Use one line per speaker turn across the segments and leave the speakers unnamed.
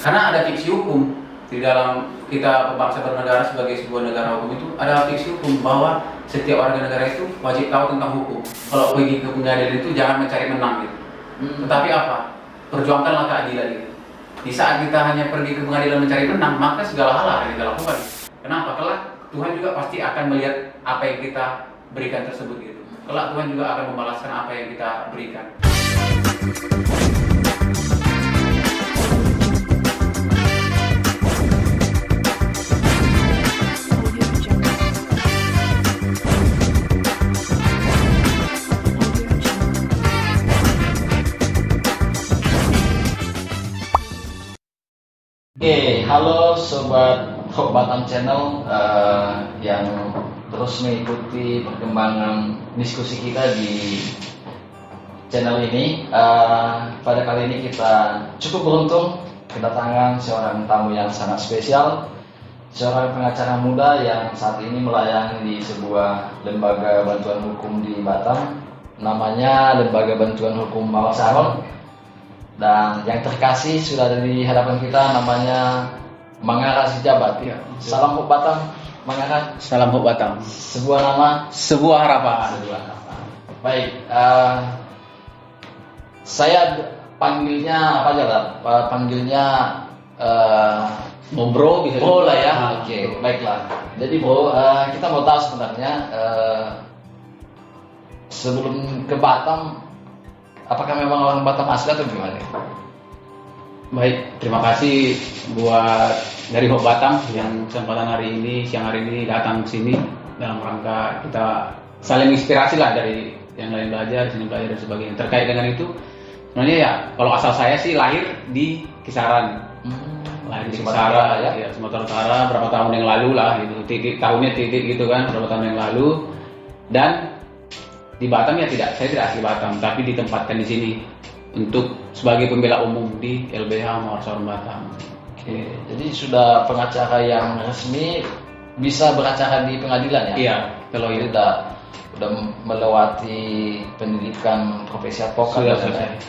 Karena ada fiksi hukum di dalam kita bangsa bernegara sebagai sebuah negara hukum itu ada fiksi hukum bahwa setiap warga negara itu wajib tahu tentang hukum. Kalau pergi ke pengadilan itu jangan mencari menang gitu. Tetapi apa? Perjuangkanlah keadilan gitu. Di saat kita hanya pergi ke pengadilan mencari menang, maka segala hal akan kita lakukan. Kenapa? Kelak Tuhan juga pasti akan melihat apa yang kita berikan tersebut gitu. Kelak Tuhan juga akan membalaskan apa yang kita berikan.
Oke, halo sobat Hope Batam Channel yang terus mengikuti perkembangan diskusi kita di channel ini. Pada kali ini kita cukup beruntung kedatangan seorang tamu yang sangat spesial, seorang pengacara muda yang saat ini melayani di sebuah lembaga bantuan hukum di Batam, namanya Lembaga Bantuan Hukum Mawar Saron. Dan yang terkasih sudah ada di hadapan kita, namanya Mangara Sijabat.
Ya.
Salam Hope Batam, Mangara.
Salam Hope Batam.
Sebuah nama,
Sebuah harapan.
sebuah harapan. Baik, saya panggilnya apa aja lah? Panggilnya
Bro bisa
Bro lah ya.
Nah,
Oke, baiklah. Jadi Bro, kita mau tahu sebenarnya sebelum ke Batam, apakah memang orang Batam asli atau gimana?
Baik, terima kasih buat dari Hope Batam yang kesempatan hari ini, siang hari ini datang ke sini dalam rangka kita saling inspirasi lah, dari yang lain belajar, sini belajar dan sebagainya. Terkait dengan itu, sebenarnya ya kalau asal saya sih lahir di Kisaran. Lahir di Kisaran, ya, Sumatera Utara, berapa tahun yang lalu lah gitu. Tahunnya gitu kan, berapa tahun yang lalu. Dan di Batam ya saya tidak asli Batam, tapi ditempatkan di sini untuk sebagai pembela umum di LBH Mawar Saron Batam.
Oke, jadi sudah pengacara yang resmi bisa beracara di pengadilan ya?
Iya, kalau
Jadi
itu
udah melewati pendidikan profesi advokat.
sudah
dan
selesai.
lain-lain.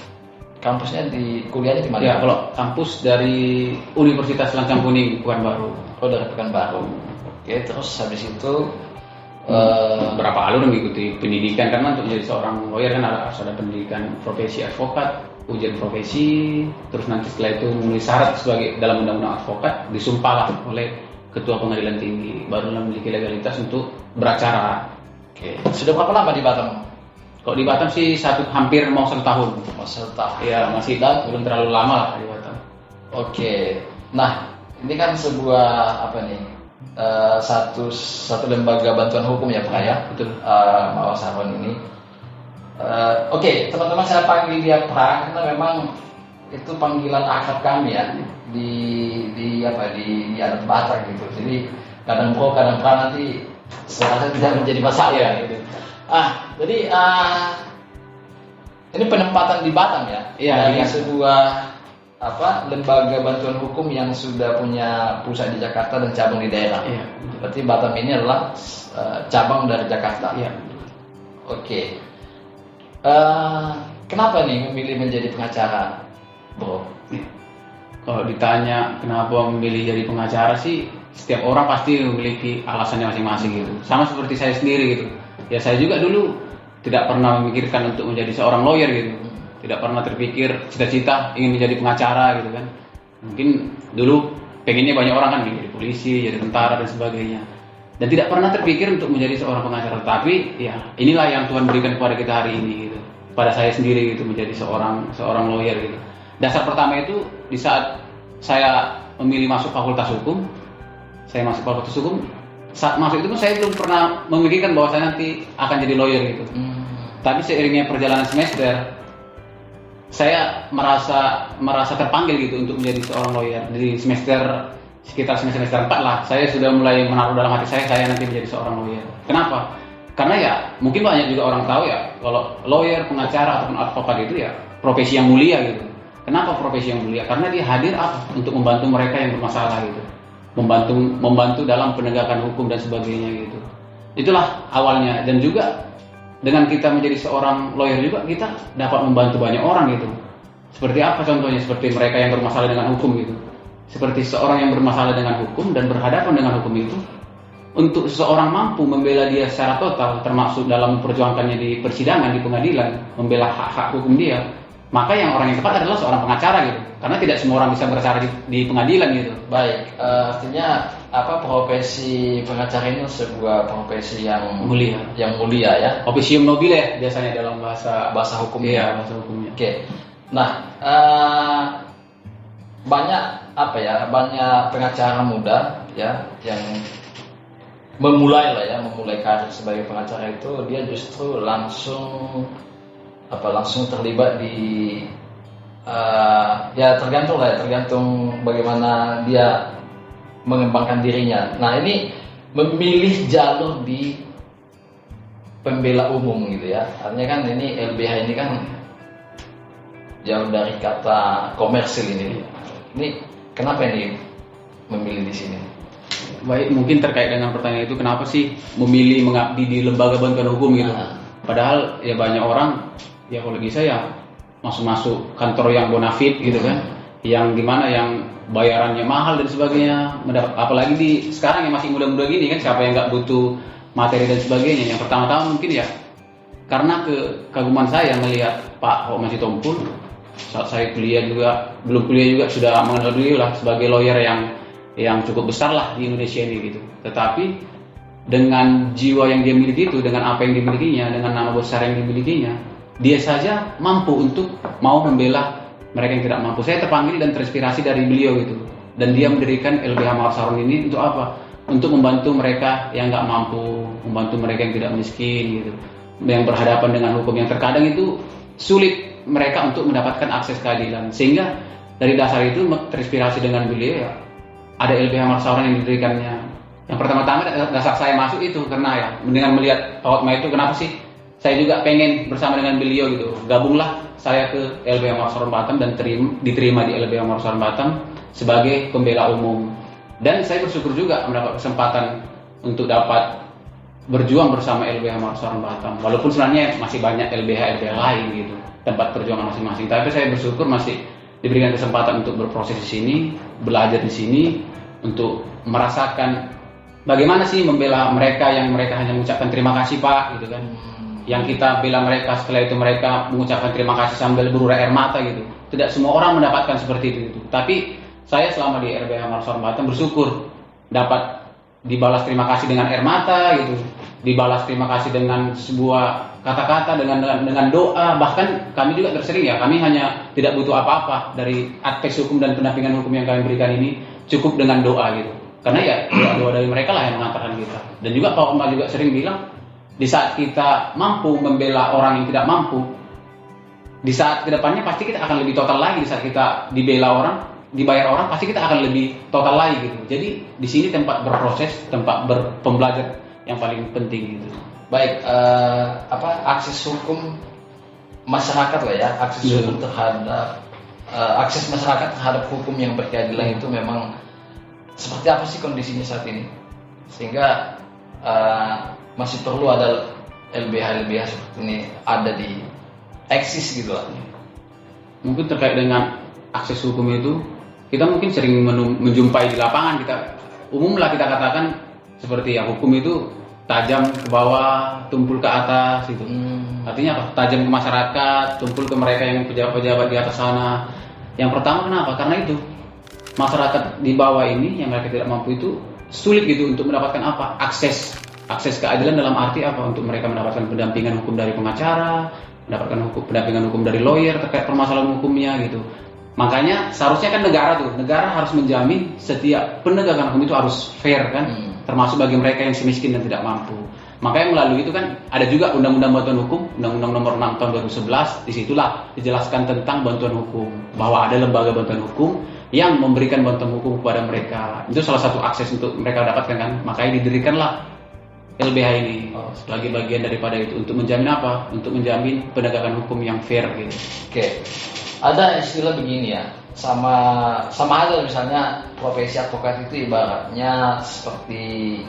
Kampusnya di kuliahnya di mana?
Ya, kalau kampus dari Universitas Lancang Kuning Pekanbaru.
Oh, dari Pekanbaru. Oke, terus habis itu
Berapa kali udah mengikuti pendidikan, karena untuk menjadi seorang lawyer kan harus ada pendidikan profesi advokat, ujian profesi, terus nanti setelah itu memenuhi syarat sebagai dalam undang-undang advokat, disumpah lah oleh ketua pengadilan tinggi, barulah memiliki legalitas untuk beracara.
Oke, sudah berapa lama di Batam?
Kalau di Batam sih hampir mau 1 tahun.
Masa tahun.
Ya masih belum terlalu lama lah di Batam.
Oke, nah ini kan sebuah apa nih? Satu lembaga bantuan hukum ya Pak ya,
Betul.
Mawar Saron ini. Oke, teman-teman, saya panggil dia Pra karena memang itu panggilan akrab kami ya di adat Batak gitu. Jadi kadang Bro, kadang Pra, nanti saya rasa tidak menjadi masalah ya gitu. Jadi ini penempatan di Batam ya,
Iya,
dari
iya.
sebuah lembaga bantuan hukum yang sudah punya pusat di Jakarta dan cabang di daerah.
Iya.
Berarti Batam ini adalah cabang dari Jakarta.
Iya.
Oke. Kenapa nih memilih menjadi pengacara, Bro?
Kalau ditanya kenapa memilih jadi pengacara sih, setiap orang pasti memiliki alasannya masing-masing gitu. Sama seperti saya sendiri gitu. Ya saya juga dulu tidak pernah memikirkan untuk menjadi seorang lawyer gitu. Tidak pernah terpikir cita-cita ingin menjadi pengacara gitu kan. Mungkin dulu pengennya banyak orang kan jadi polisi, jadi tentara dan sebagainya. Dan tidak pernah terpikir untuk menjadi seorang pengacara. Tapi ya inilah yang Tuhan berikan kepada kita hari ini gitu. Pada saya sendiri gitu, menjadi seorang lawyer gitu. Dasar pertama itu di saat saya memilih masuk fakultas hukum. Saya masuk fakultas hukum. Saat masuk itu pun saya belum pernah memikirkan bahwa saya nanti akan jadi lawyer gitu. Tapi seiringnya perjalanan semester, saya merasa terpanggil gitu untuk menjadi seorang lawyer. Di sekitar semester 4 lah, saya sudah mulai menaruh dalam hati saya nanti menjadi seorang lawyer. Kenapa? Karena ya mungkin banyak juga orang tahu ya kalau lawyer, pengacara ataupun advokat itu ya profesi yang mulia gitu. Kenapa profesi yang mulia? Karena dia hadir untuk membantu mereka yang bermasalah gitu, membantu dalam penegakan hukum dan sebagainya gitu. Itulah awalnya. Dan juga dengan kita menjadi seorang lawyer juga kita dapat membantu banyak orang gitu. Seperti apa contohnya? Seperti mereka yang bermasalah dengan hukum gitu. seperti seorang yang bermasalah dengan hukum dan berhadapan dengan hukum itu, untuk seseorang mampu membela dia secara total, termasuk dalam memperjuangkannya di persidangan, di pengadilan, membela hak-hak hukum dia, maka yang orang yang tepat adalah seorang pengacara gitu. Karena tidak semua orang bisa berbicara di pengadilan gitu.
Baik, artinya profesi pengacara ini sebuah profesi yang
Mulia.
Ya.
Officium nobile biasanya dalam bahasa
hukumnya.
Iya, bahasa hukumnya.
Oke. Nah, banyak pengacara muda ya yang memulai karir sebagai pengacara itu, dia justru langsung terlibat di tergantung bagaimana dia mengembangkan dirinya. Nah, ini memilih jalur di pembela umum gitu ya. Artinya kan ini LBH ini kan jauh dari kata komersil ini. Ini kenapa ini memilih di sini?
Baik, mungkin terkait dengan pertanyaan itu, kenapa sih memilih mengabdi di lembaga bantuan hukum gitu? Padahal ya banyak orang ya kalau bisa ya masuk kantor yang bonafit gitu kan, yang dimana yang bayarannya mahal dan sebagainya. Apalagi di sekarang yang masih muda-muda gini kan, siapa yang nggak butuh materi dan sebagainya. Yang pertama-tama mungkin ya karena kekaguman saya melihat Pak Hokmasih Tompul. Saat saya belum kuliah juga sudah mengenal beliau lah sebagai lawyer yang cukup besar lah di Indonesia ini gitu. Tetapi dengan jiwa yang dia miliki itu, dengan apa yang dimilikinya, dengan nama besar yang dimilikinya, dia saja mampu untuk mau membela mereka yang tidak mampu. Saya terpanggil dan terinspirasi dari beliau gitu. Dan dia mendirikan LBH Mawar Saron ini untuk apa? Untuk membantu mereka yang nggak mampu, membantu mereka yang tidak miskin gitu, yang berhadapan dengan hukum yang terkadang itu sulit mereka untuk mendapatkan akses keadilan. Sehingga dari dasar itu terinspirasi dengan beliau ya, ada LBH Mawar Saron yang didirikannya. Yang pertama-tama dasar saya masuk itu karena ya dengan melihat Pak Hotma itu, kenapa sih saya juga pengen bersama dengan beliau gitu. Gabunglah saya ke LBH Mawar Saron Batam dan diterima di LBH Mawar Saron Batam sebagai pembela umum. Dan saya bersyukur juga mendapat kesempatan untuk dapat berjuang bersama LBH Mawar Saron Batam. Walaupun sebenarnya masih banyak LBH lain gitu, tempat perjuangan masing-masing. Tapi saya bersyukur masih diberikan kesempatan untuk berproses di sini, belajar di sini, untuk merasakan bagaimana sih membela mereka yang mereka hanya mengucapkan terima kasih Pak gitu kan. Yang kita bela mereka, setelah itu mereka mengucapkan terima kasih sambil berurai air mata gitu. Tidak semua orang mendapatkan seperti itu gitu. Tapi saya selama di LBH Mawar Saron Batam bersyukur dapat dibalas terima kasih dengan air mata gitu, dibalas terima kasih dengan sebuah kata-kata, dengan doa. Bahkan kami juga tersering ya, kami hanya tidak butuh apa-apa dari aspek hukum dan pendampingan hukum yang kami berikan ini, cukup dengan doa gitu. Karena ya doa dari mereka lah yang mengantarkan kita. Dan juga Pak Omar juga sering bilang, di saat kita mampu membela orang yang tidak mampu, di saat kedepannya pasti kita akan lebih total lagi. Di saat kita dibela orang, dibayar orang, pasti kita akan lebih total lagi gitu. Jadi di sini tempat berproses, tempat berpembelajar yang paling penting gitu.
Baik, akses hukum masyarakat lah ya, akses hukum terhadap akses masyarakat terhadap hukum yang berkeadilan itu memang seperti apa sih kondisinya saat ini, sehingga masih perlu ada LBH seperti ini ada di eksis gitu lah.
Mungkin terkait dengan akses hukum itu, kita mungkin sering menjumpai di lapangan. Umumlah kita katakan seperti ya, hukum itu tajam ke bawah, tumpul ke atas gitu. Artinya apa? Tajam ke masyarakat, tumpul ke mereka yang pejabat-pejabat di atas sana. Yang pertama kenapa? Karena itu masyarakat di bawah ini yang mereka tidak mampu itu sulit gitu untuk mendapatkan apa? Akses keadilan dalam arti apa? Untuk mereka mendapatkan pendampingan hukum dari pengacara, mendapatkan pendampingan hukum dari lawyer terkait permasalahan hukumnya gitu. Makanya seharusnya kan negara harus menjamin setiap penegakan hukum itu harus fair kan, termasuk bagi mereka yang semiskin dan tidak mampu. Makanya melalui itu kan ada juga Undang-Undang Bantuan Hukum, Undang-Undang Nomor 6 Tahun 2011. Disitulah dijelaskan tentang bantuan hukum, bahwa ada lembaga bantuan hukum yang memberikan bantuan hukum kepada mereka. Itu salah satu akses untuk mereka dapatkan kan. Makanya didirikanlah LBH ini sebagai bagian daripada itu, untuk menjamin apa? Untuk menjamin penegakan hukum yang fair gitu.
Oke. Ada istilah begini ya, sama aja misalnya profesi advokat itu ibaratnya seperti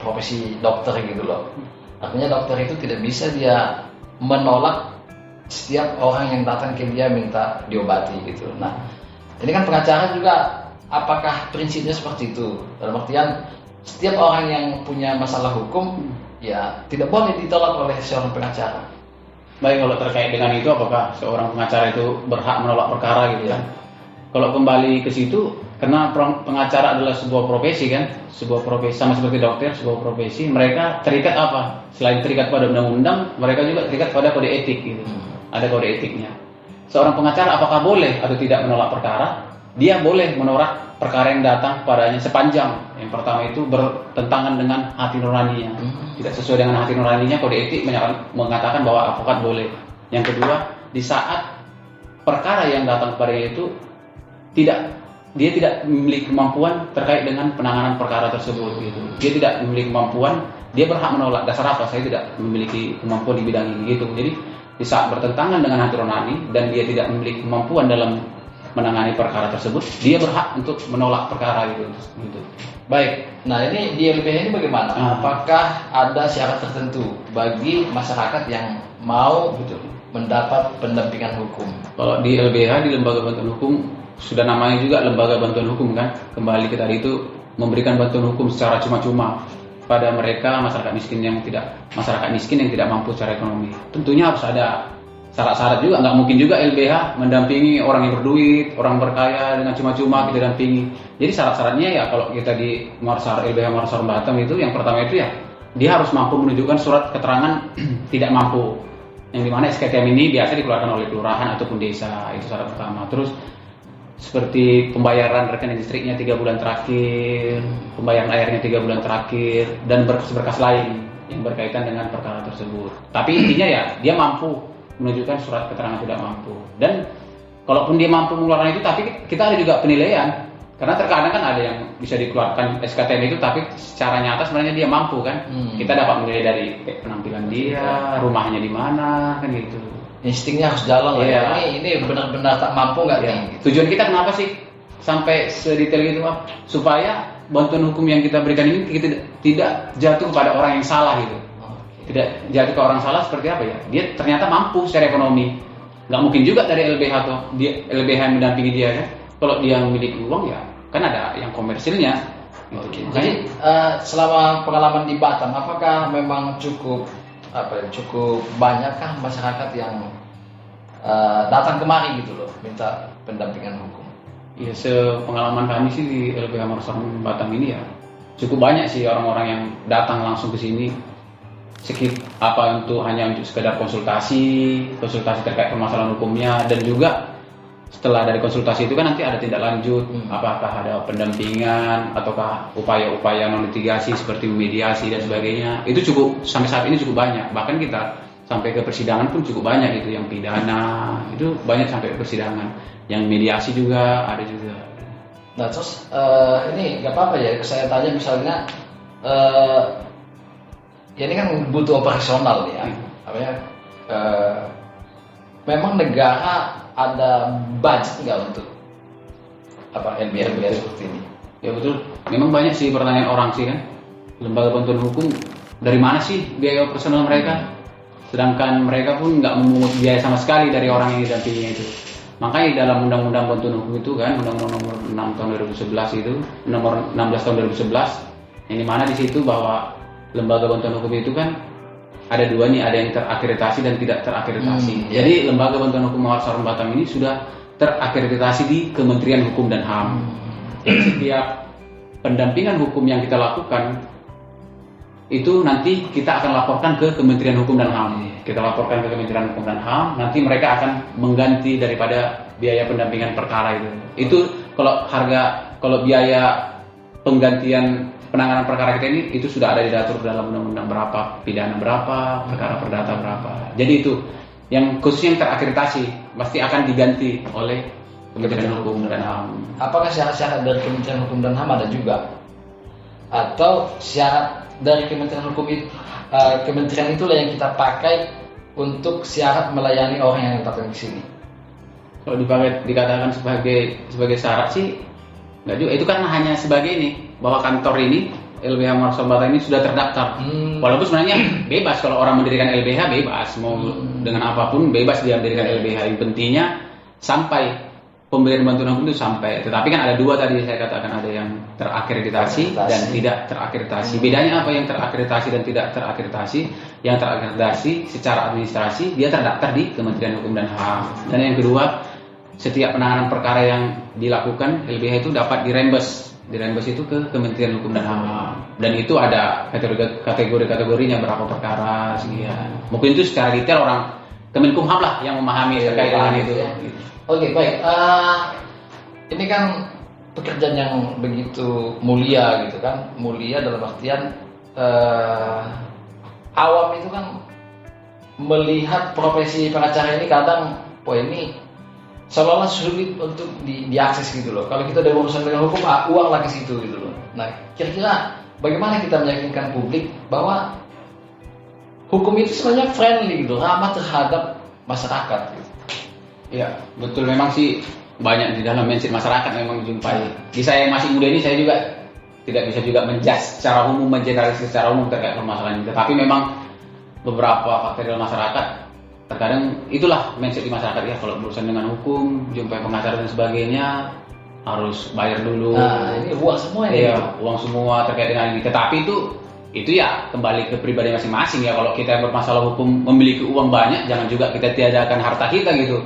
profesi dokter gitu loh. Artinya dokter itu tidak bisa dia menolak setiap orang yang datang ke dia minta diobati gitu. Nah, ini kan pengacara juga apakah prinsipnya seperti itu? Dalam artian setiap orang yang punya masalah hukum ya tidak boleh ditolak oleh seorang pengacara.
Baik, kalau terkait dengan itu, apakah seorang pengacara itu berhak menolak perkara gitu kan? Kalau kembali ke situ, karena pengacara adalah sebuah profesi kan, sebuah profesi sama seperti dokter, sebuah profesi. Mereka terikat apa? Selain terikat pada undang-undang, mereka juga terikat pada kode etik gitu. Ada kode etiknya. Seorang pengacara apakah boleh atau tidak menolak perkara? Dia boleh menolak perkara yang datang padanya sepanjang yang pertama itu bertentangan dengan hati nuraninya, tidak sesuai dengan hati nuraninya. Kode etik mengatakan bahwa advokat boleh. Yang kedua, di saat perkara yang datang kepadanya itu dia tidak memiliki kemampuan terkait dengan penanganan perkara tersebut gitu. Dia tidak memiliki kemampuan, dia berhak menolak. Dasar apa? Saya tidak memiliki kemampuan di bidang ini gitu. Jadi di saat bertentangan dengan hati nurani dan dia tidak memiliki kemampuan dalam menangani perkara tersebut, dia berhak untuk menolak perkara gitu.
Baik, nah ini di LBH ini bagaimana? Apakah ada syarat tertentu bagi masyarakat yang mau mendapat pendampingan hukum?
Kalau di LBH, di Lembaga Bantuan Hukum, sudah namanya juga Lembaga Bantuan Hukum kan, kembali ke tadi itu memberikan bantuan hukum secara cuma-cuma pada mereka masyarakat miskin yang tidak mampu secara ekonomi. Tentunya harus ada syarat-syarat juga, nggak mungkin juga LBH mendampingi orang yang berduit, orang berkaya dengan cuma-cuma kita dampingi. Jadi syarat-syaratnya ya kalau kita di LBH Marsar Batam itu yang pertama itu ya dia harus mampu menunjukkan surat keterangan tidak mampu, yang dimana SKTM ini biasa dikeluarkan oleh kelurahan ataupun desa, itu syarat pertama. Terus seperti pembayaran rekening listriknya 3 bulan terakhir, pembayaran airnya 3 bulan terakhir, dan berkas-berkas lain yang berkaitan dengan perkara tersebut. Tapi intinya ya dia mampu menunjukkan surat keterangan tidak mampu. Dan kalaupun dia mampu mengeluarkan itu, tapi kita ada juga penilaian. Karena terkadang kan ada yang bisa dikeluarkan SKTM itu, tapi secara nyata sebenarnya dia mampu kan. Kita dapat menilai dari penampilan dia, rumahnya di mana, kan gitu.
Instingnya harus jalan lah. Ini benar-benar tak mampu nggak nih?
Tujuan kita kenapa sih sampai sedetail gitu Pak? Supaya bantuan hukum yang kita berikan ini kita tidak jatuh pada orang yang salah gitu. Tidak jatuh ke orang salah seperti apa ya? Dia ternyata mampu secara ekonomi. Nggak mungkin juga dari LBH atau LBH yang mendampingi dia kan. Kalau dia memiliki uang ya kan ada yang komersilnya. Gitu.
Jadi selama pengalaman di Batam, apakah memang cukup banyakkah masyarakat yang datang kemari gitu loh minta pendampingan hukum?
Ya, sepengalaman kami sih di LBH Marsar Batam ini ya cukup banyak sih orang-orang yang datang langsung ke sini hanya untuk sekedar konsultasi terkait permasalahan hukumnya, dan juga setelah dari konsultasi itu kan nanti ada tindak lanjut, apakah ada pendampingan ataukah upaya-upaya non litigasi seperti mediasi dan sebagainya. Itu cukup sampai saat ini cukup banyak, bahkan kita sampai ke persidangan pun cukup banyak gitu, yang pidana itu banyak sampai ke persidangan, yang mediasi juga ada juga.
Nah terus ini nggak apa-apa ya saya tanya misalnya ya ini kan butuh operasional ya, memang negara ada budget nggak untuk LBH seperti ini?
Ya betul, memang banyak sih pertanyaan orang sih kan, lembaga bantuan hukum dari mana sih biaya operasional mereka, sedangkan mereka pun nggak memungut biaya sama sekali dari orang yang didampinginya itu. Makanya dalam undang-undang bantuan hukum itu kan, undang-undang nomor 6 tahun 2011 itu, nomor 16 tahun 2011, yang dimana di situ bahwa lembaga bantuan hukum itu kan ada dua nih, ada yang terakreditasi dan tidak terakreditasi. Jadi lembaga bantuan hukum Marsar Batam ini sudah terakreditasi di Kementerian Hukum dan HAM. Jadi setiap pendampingan hukum yang kita lakukan itu nanti kita akan laporkan ke Kementerian Hukum dan HAM. Kita laporkan ke Kementerian Hukum dan HAM, nanti mereka akan mengganti daripada biaya pendampingan perkara itu. Itu kalau biaya penggantian penanganan perkara kita ini itu sudah ada diatur dalam undang-undang berapa, pidana berapa, perkara perdata berapa. Jadi itu yang khususnya yang terakreditasi pasti akan diganti oleh Kementerian Hukum dan HAM.
Apakah syarat-syarat dari Kementerian Hukum dan HAM ada juga? Atau syarat dari Kementerian Hukum itu, kementerian itulah yang kita pakai untuk syarat melayani orang yang datang ke sini?
Kalau dikatakan sebagai syarat sih nggak juga. Itu kan hanya sebagai ini, bahwa kantor ini LBH Marsar Batam ini sudah terdaftar. Walaupun sebenarnya bebas kalau orang mendirikan LBH, bebas mau dengan apapun bebas dia mendirikan LBH. Yang pentingnya sampai pemberian bantuan hukum itu sampai. Tetapi kan ada dua tadi saya katakan, ada yang terakreditasi dan tidak terakreditasi. Bedanya apa yang terakreditasi dan tidak terakreditasi? Yang terakreditasi secara administrasi dia terdaftar di Kementerian Hukum dan HAM. Dan yang kedua, setiap penanganan perkara yang dilakukan LBH itu dapat dirembes itu ke Kementerian Hukum dan HAM. Dan itu ada kategorinya, berapa perkara sekian. Mungkin itu secara detail orang Kemenkumham lah yang memahami terkait dengan itu.
Ya. Oke, baik. Ini kan pekerjaan yang begitu mulia gitu kan. Mulia dalam artian awam itu kan melihat profesi pengacara ini kadang, ini seolah-olah sulit untuk diakses gitu loh. Kalau kita ada urusan dengan hukum, uang lah ke situ gitu loh. Nah, kira-kira bagaimana kita meyakinkan publik bahwa hukum itu sebenarnya friendly gitu, ramah terhadap masyarakat gitu.
Ya, betul, memang sih banyak di dalam mindset masyarakat memang dijumpai. Di saya yang masih muda ini saya juga tidak bisa juga menjudge secara umum, mengeneralisir secara umum terkait permasalahan ini. Tetapi memang beberapa faktor dalam masyarakat terkadang itulah mindset di masyarakat, ya kalau berurusan dengan hukum, jumpai pengacara dan sebagainya harus bayar dulu.
Nah, ini uang semua ya.
Iya, uang semua terkait dengan ini. Tetapi itu ya kembali ke pribadi masing-masing ya. Kalau kita bermasalah hukum memiliki uang banyak, jangan juga kita tiadakan harta kita gitu.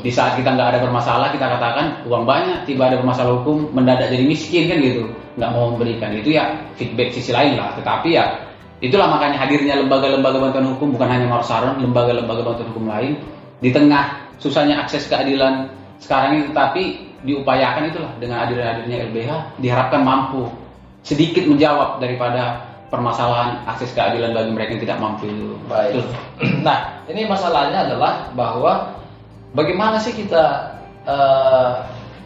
Di saat kita nggak ada bermasalah, kita katakan uang banyak, tiba ada bermasalah hukum, mendadak jadi miskin kan gitu, nggak mau memberikan. Itu ya feedback sisi lain lah. Tetapi ya itulah makanya hadirnya lembaga-lembaga bantuan hukum, bukan hanya Marsaron, lembaga-lembaga bantuan hukum lain di tengah susahnya akses keadilan sekarang ini, tetapi diupayakan itulah dengan hadirnya LBH diharapkan mampu sedikit menjawab daripada permasalahan akses keadilan bagi mereka yang tidak mampu itu.
Baik. Nah, ini masalahnya adalah bahwa bagaimana sih kita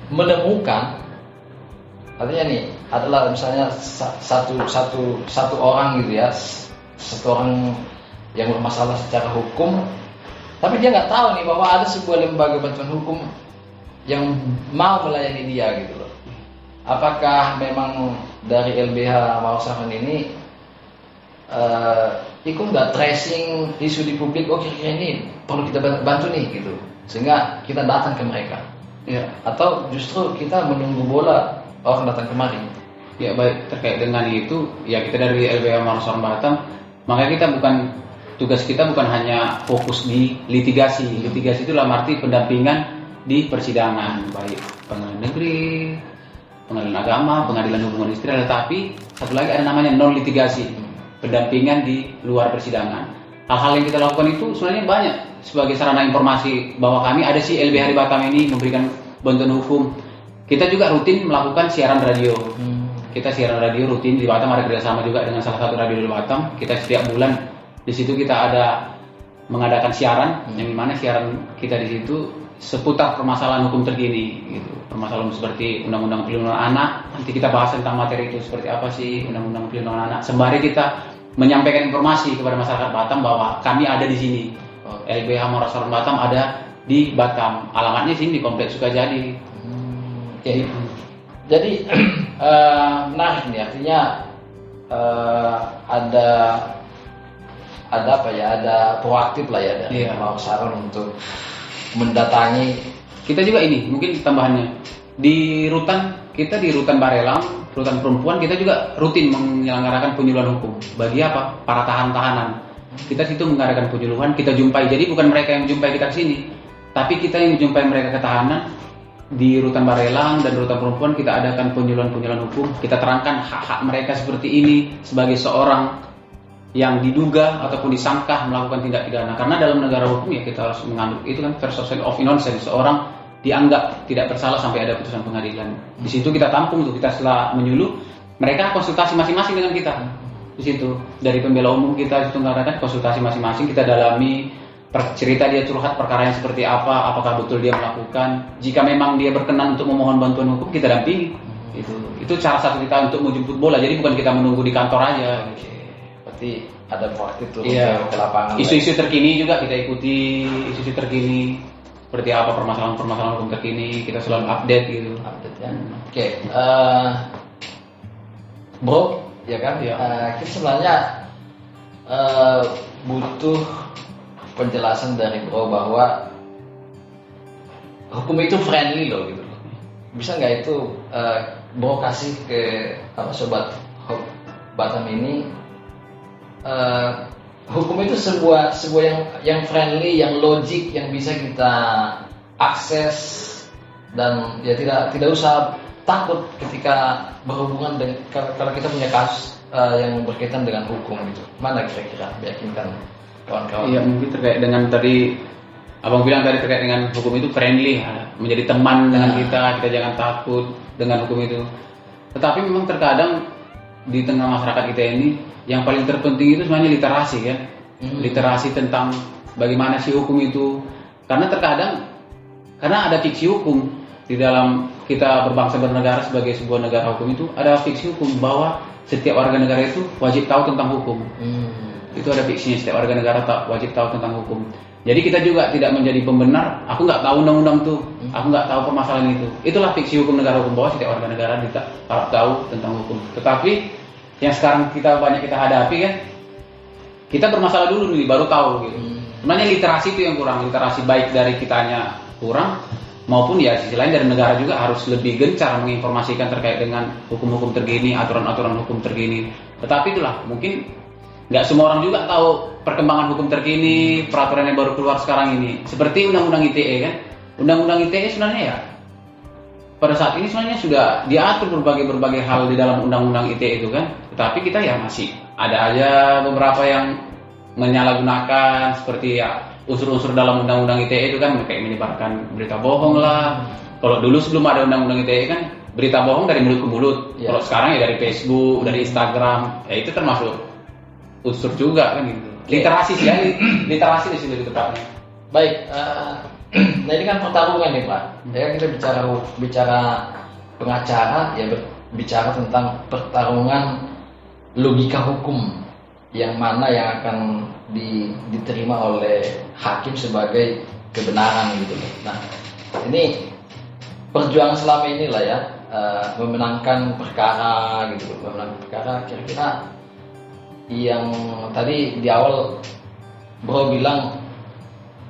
menemukan, artinya nih adalah misalnya satu orang gitu ya, satu orang yang bermasalah secara hukum, tapi dia nggak tahu nih bahwa ada sebuah lembaga bantuan hukum yang mau melayani dia gitu loh. Apakah memang dari LBH Marsaron ini ikut nggak tracing isu di publik? Oh, kira-kira ini perlu kita bantu nih gitu, sehingga kita datang ke mereka, ya, atau justru kita menunggu bola orang datang kemari.
Ya baik, terkait dengan itu ya kita dari LBH Marsaron Batam, makanya tugas kita bukan hanya fokus di litigasi. Litigasi itu dalam arti pendampingan di persidangan, baik pengadilan negeri, pengadilan agama, pengadilan hubungan industrial, tetapi satu lagi ada namanya non litigasi, pendampingan di luar persidangan. Hal-hal yang kita lakukan itu sebenarnya banyak sebagai sarana informasi bahwa kami ada si LBH di Batam ini memberikan bantuan hukum. Kita juga rutin melakukan siaran radio. Kita siaran radio rutin di Batam, ada kerjasama juga dengan salah satu radio di Batam. Kita setiap bulan di situ kita ada mengadakan siaran, yang dimana siaran kita di situ seputar permasalahan hukum terkini, gitu. Permasalahan seperti undang-undang perlindungan anak. Nanti kita bahas tentang materi itu seperti apa sih undang-undang perlindungan anak. Sembari kita menyampaikan informasi kepada masyarakat Batam bahwa kami ada di sini. LBH Marsaron Batam ada di Batam. Alamatnya sini di Kompleks Sukajadi.
Jadi menarik nih, artinya ada apa ya, ada proaktif lah ya dari Marsaron untuk mendatangi.
Kita juga ini mungkin tambahannya di rutan kita, di rutan Barelang, rutan perempuan, kita juga rutin menyelenggarakan penyuluhan hukum bagi apa, para tahanan. Kita situ mengadakan penyuluhan, kita jumpai. Jadi bukan mereka yang menjumpai kita ke sini, tapi kita yang menjumpai mereka ke tahanan. Di rutan Barelang dan rutan perempuan kita adakan penyuluhan hukum. Kita terangkan hak-hak mereka seperti ini sebagai seorang yang diduga ataupun disangka melakukan tindak pidana. Karena dalam negara hukum ya kita harus menganut itu kan presumption of innocence, seorang dianggap tidak bersalah sampai ada putusan pengadilan. Di situ kita tampung tuh, kita setelah menyuluh mereka konsultasi masing-masing dengan kita. Di situ dari pembela umum kita itu mengadakan konsultasi masing-masing, kita dalami cerita dia curhat perkaranya seperti apa, apakah betul dia melakukan. Jika memang dia berkenan untuk memohon bantuan hukum, kita dampingi. Itu cara satu kita untuk menjemput bola. Jadi bukan kita menunggu di kantor aja.
Berarti ada proaktif tuh
ke lapangan. Isu-isu terkini juga kita ikuti, isu-isu terkini seperti apa, permasalahan hukum terkini kita selalu update gitu.
Update ya. Oke. Bro, ya kan? Kita sebenarnya butuh penjelasan dari Bro bahwa hukum itu friendly loh gitu loh. Bisa nggak itu Bro kasih ke sobat Hope Batam ini, hukum itu sebuah yang friendly, yang logik, yang bisa kita akses, dan ya tidak usah takut ketika berhubungan dengan kalau kita punya kasus yang berkaitan dengan hukum gitu. Mana kira-kira meyakinkan kawan-kawan?
Iya, mungkin terkait dengan tadi Abang bilang tadi terkait dengan hukum itu friendly, menjadi teman dengan kita jangan takut dengan hukum itu. Tetapi memang terkadang di tengah masyarakat kita ini yang paling terpenting itu sebenarnya literasi kan. Literasi tentang bagaimana sih hukum itu. Karena terkadang ada fiksi hukum di dalam kita berbangsa bernegara sebagai sebuah negara hukum itu, ada fiksi hukum bahwa setiap warga negara itu wajib tahu tentang hukum. Itu ada fiksinya, setiap warga negara wajib tahu tentang hukum. Jadi kita juga tidak menjadi pembenar, aku nggak tahu undang-undang tuh, aku nggak tahu permasalahan itu. Itulah fiksi hukum negara hukum, bahwa setiap warga negara harus tahu tentang hukum. Tetapi yang sekarang banyak kita hadapi kan, kita bermasalah dulu nih baru tahu gitu. Sebenarnya literasi itu yang kurang, literasi baik dari kitanya kurang, maupun ya sisi lain dari negara juga harus lebih gencar menginformasikan terkait dengan hukum-hukum terkini, aturan-aturan hukum terkini. Tetapi itulah mungkin nggak semua orang juga tahu perkembangan hukum terkini, peraturan yang baru keluar sekarang ini. Seperti Undang-Undang ITE kan, Undang-Undang ITE sebenarnya ya pada saat ini sebenarnya sudah diatur berbagai hal di dalam Undang-Undang ITE itu kan. Tetapi kita ya masih ada aja beberapa yang menyalahgunakan, seperti ya unsur-unsur dalam Undang-Undang ITE itu kan kayak menyebarkan berita bohong lah. Kalau dulu sebelum ada Undang-Undang ITE kan berita bohong dari mulut ke mulut. Kalau sekarang ya dari Facebook, dari Instagram, ya itu termasuk unsur juga kan gitu. Literasi sih ya, literasi di sini tepatnya.
Baik, nah ini kan pertarungan nih Pak. Ya kita bicara pengacara, ya bicara tentang pertarungan logika hukum, yang mana yang akan diterima oleh hakim sebagai kebenaran gitu. Nah, ini perjuangan selama inilah ya, memenangkan perkara gitu, memenangkan perkara. Kira-kira yang tadi di awal Bro bilang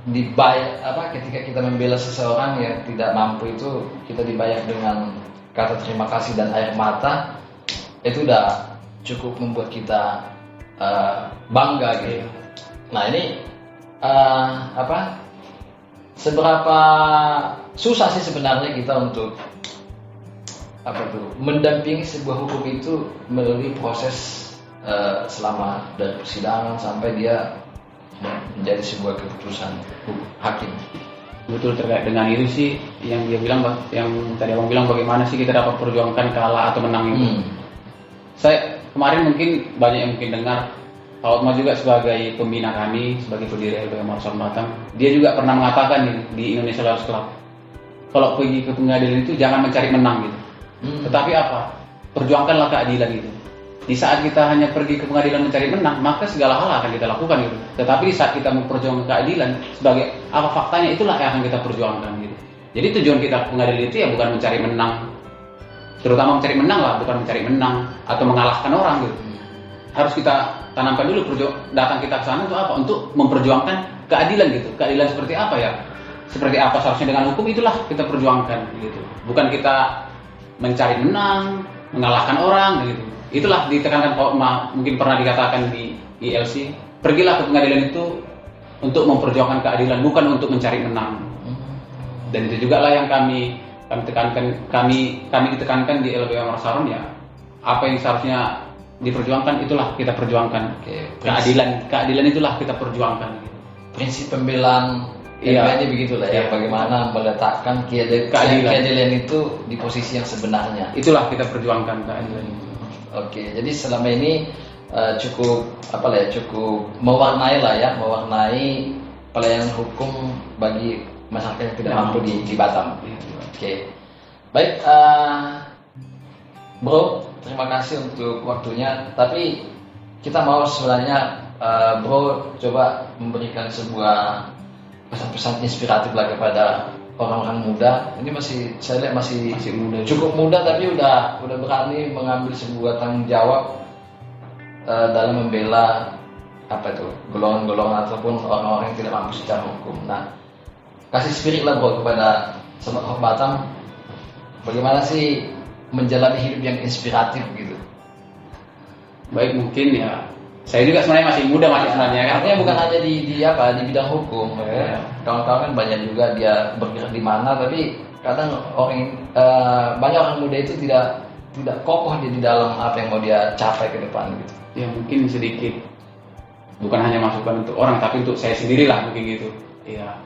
dibayar ketika kita membela seseorang yang tidak mampu itu kita dibayar dengan kata terima kasih dan air mata, itu udah cukup membuat kita bangga gitu. Nah ini seberapa susah sih sebenarnya kita untuk mendampingi sebuah hukum itu melalui proses selama dari persidangan sampai dia menjadi sebuah keputusan hakim.
Betul, terkait dengan itu sih yang dia bilang, yang tadi Abang bilang bagaimana sih kita dapat perjuangkan kalah atau menang itu. Saya kemarin mungkin banyak yang mungkin dengar, Pak Otma juga sebagai pembina kami, sebagai pendiri LBM Marsan Batam, dia juga pernah mengatakan nih, di Indonesia Lawyers Club, kalau pergi ke pengadilan itu jangan mencari menang gitu. Tetapi apa? Perjuangkanlah keadilan gitu. Di saat kita hanya pergi ke pengadilan mencari menang, maka segala hal akan kita lakukan gitu. Tetapi di saat kita memperjuangkan keadilan, sebagai apa faktanya, itulah yang akan kita perjuangkan gitu. Jadi tujuan kita ke pengadilan itu ya bukan mencari menang, terutama mencari menang lah, bukan mencari menang atau mengalahkan orang gitu. Harus kita tanamkan dulu datang kita ke sana untuk apa? Untuk memperjuangkan keadilan gitu. Keadilan seperti apa ya? Seperti apa seharusnya dengan hukum, itulah kita perjuangkan gitu. Bukan kita mencari menang, mengalahkan orang gitu. Itulah ditekankan Pak Otma, mungkin pernah dikatakan di ILC, pergilah ke pengadilan itu untuk memperjuangkan keadilan, bukan untuk mencari menang. Dan itu juga lah yang kami ditekankan di LBM Marsaron ya, apa yang seharusnya diperjuangkan itulah kita perjuangkan. Keadilan itulah kita perjuangkan.
Prinsip pembelaan ini begitulah ya, bagaimana meletakkan keadilan itu di posisi yang sebenarnya.
Itulah kita perjuangkan keadilan itu.
Oke, jadi selama ini cukup mewarnai pelayanan hukum bagi masyarakat yang tidak mampu di Batam. Oke, baik, Bro, terima kasih untuk waktunya. Tapi kita mau sebenarnya Bro coba memberikan sebuah pesan-pesan inspiratif lah kepada orang-orang muda. Ini saya lihat masih muda, cukup muda, tapi udah berani mengambil sebuah tanggung jawab dalam membela golongan-golongan ataupun orang-orang yang tidak mampu secara hukum. Nah, kasih spirit lah Bro kepada Sobat Hope Batam, bagaimana sih menjalani hidup yang inspiratif gitu?
Baik, mungkin ya saya juga sebenarnya masih muda sebenarnya kan.
Artinya bukan hanya di bidang hukum. Ya. Kawan-kawan kan banyak juga dia bergerak di mana, tapi kadang banyak orang muda itu tidak kokoh di dalam apa yang mau dia capai ke depan gitu.
Ya mungkin sedikit, bukan hanya masukan untuk orang, tapi untuk saya sendirilah mungkin gitu. Ya,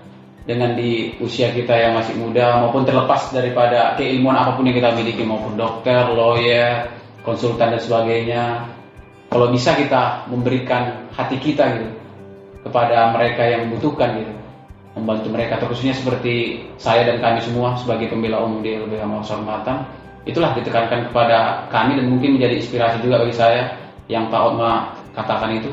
dengan di usia kita yang masih muda maupun terlepas daripada keilmuan apapun yang kita miliki, maupun dokter, lawyer, konsultan dan sebagainya, kalau bisa kita memberikan hati kita gitu kepada mereka yang membutuhkan gitu, membantu mereka, terkhususnya seperti saya dan kami semua sebagai pembela umum di LBH Makassar Batam, itulah ditekankan kepada kami dan mungkin menjadi inspirasi juga bagi saya yang Pak Otma katakan itu.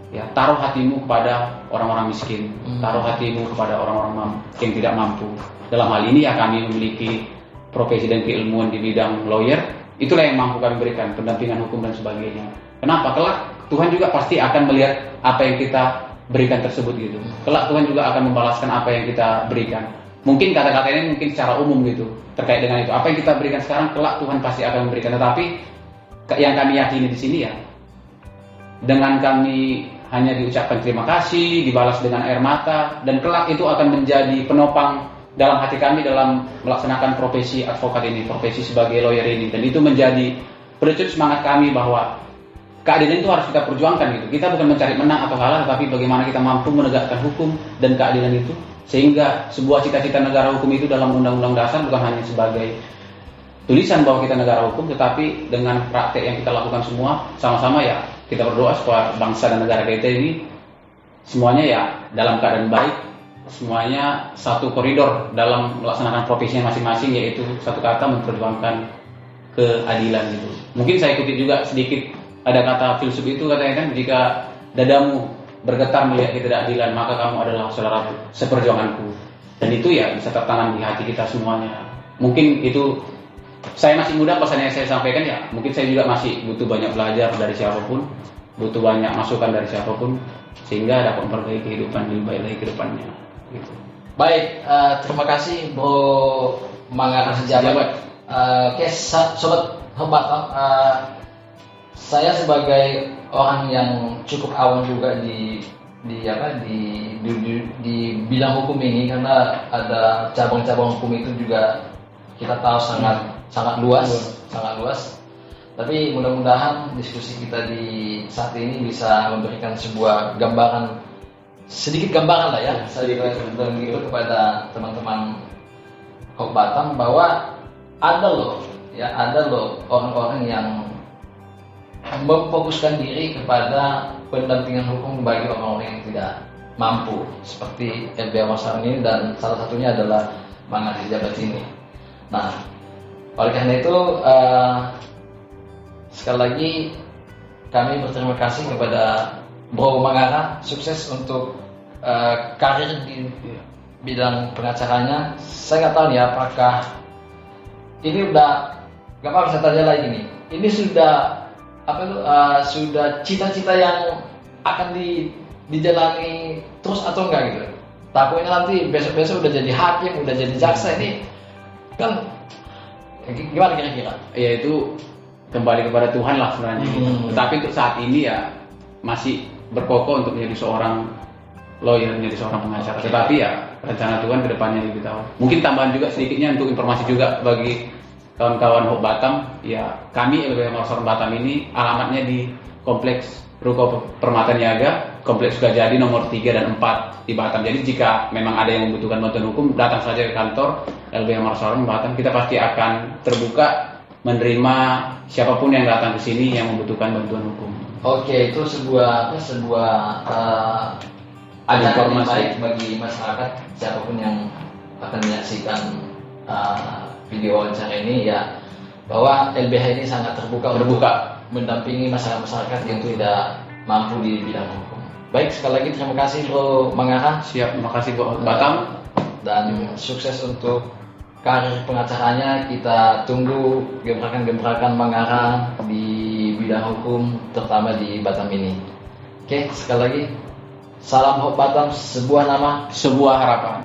Ya, taruh hatimu kepada orang-orang miskin, taruh hatimu kepada orang-orang yang tidak mampu. Dalam hal ini ya kami memiliki profesi dan keilmuan di bidang lawyer, itulah yang mampu kami berikan, pendampingan hukum dan sebagainya. Kenapa? Kelak Tuhan juga pasti akan melihat apa yang kita berikan tersebut gitu. Kelak Tuhan juga akan membalaskan apa yang kita berikan. Mungkin kata-kata ini mungkin secara umum gitu terkait dengan itu. Apa yang kita berikan sekarang, kelak Tuhan pasti akan memberikan. Tetapi yang kami yakini di sini ya, dengan kami hanya diucapkan terima kasih, dibalas dengan air mata, dan kelak itu akan menjadi penopang dalam hati kami dalam melaksanakan profesi advokat ini, profesi sebagai lawyer ini. Dan itu menjadi perecut semangat kami bahwa keadilan itu harus kita perjuangkan gitu. Kita bukan mencari menang atau kalah, tapi bagaimana kita mampu menegakkan hukum dan keadilan itu, sehingga sebuah cita-cita negara hukum itu dalam undang-undang dasar bukan hanya sebagai tulisan bahwa kita negara hukum, tetapi dengan praktek yang kita lakukan semua sama-sama ya, kita berdoa supaya bangsa dan negara kita ini semuanya ya dalam keadaan baik, semuanya satu koridor dalam melaksanakan profesinya masing-masing, yaitu satu kata memperjuangkan keadilan gitu. Mungkin saya ikuti juga sedikit, ada kata filsuf itu katanya kan, jika dadamu bergetar melihat ketidakadilan, maka kamu adalah saudara seperjuanganku. Dan itu ya bisa tertanam di hati kita semuanya. Mungkin itu, saya masih muda, pesan yang saya sampaikan ya, mungkin saya juga masih butuh banyak belajar dari siapapun, butuh banyak masukan dari siapapun, sehingga dapat memperbaiki kehidupan lebih baik lagi ke depannya gitu.
Baik, terima kasih Bro Mangara Sejabat. Oke, Sobat Hope Batam, saya sebagai orang yang cukup awam juga di bidang hukum ini, karena ada cabang-cabang hukum itu juga kita tahu sangat luas. Tapi mudah-mudahan diskusi kita di saat ini bisa memberikan sebuah gambaran, sedikit gambaran lah ya, sedikit begitu kepada teman-teman Hope Batam, bahwa ada loh orang-orang yang memfokuskan diri kepada pendampingan hukum bagi orang-orang yang tidak mampu, seperti LBH Makassar ini, dan salah satunya adalah Mangara Sejabat ini. Nah, oleh karena itu sekali lagi kami berterima kasih kepada Bro Mangara, sukses untuk karir di bidang pengacaranya. Saya nggak tahu nih apakah ini udah, nggak apa-apa saya tanya lagi nih, ini sudah sudah cita-cita yang akan dijalani terus atau enggak gitu? Takutnya nanti besok-besok udah jadi hakim, udah jadi jaksa, ini kan gimana kira-kira?
Ya itu kembali kepada Tuhan lah sebenarnya. Tapi untuk saat ini ya masih berkokoh untuk menjadi seorang lawyer, menjadi seorang pengacara. Tetapi ya rencana Tuhan ke depannya lebih tahu. Mungkin tambahan juga sedikitnya untuk informasi juga bagi kawan-kawan Hope Batam, ya kami LBH Makassar Batam ini alamatnya di Kompleks Ruko Permata Niaga, Kompleks Sukajadi nomor 3 dan 4 di Batam. Jadi jika memang ada yang membutuhkan bantuan hukum, datang saja ke kantor LBH Makassar Batam. Kita pasti akan terbuka menerima siapapun yang datang ke sini yang membutuhkan bantuan hukum.
Oke, itu sebuah ajaran yang baik bagi masyarakat, siapapun yang akan menyaksikan video wawancara ini ya, bahwa LBH ini sangat terbuka mendampingi masyarakat yang tidak mampu di bidang hukum. Baik, sekali lagi terima kasih Bro Mangara.
Siap, terima kasih Bro Batam,
dan sukses untuk karir pengacaranya. Kita tunggu gebrakan-gebrakan Mangara di bidang hukum, terutama di Batam ini. Oke, sekali lagi salam Hope Batam, sebuah nama,
sebuah harapan.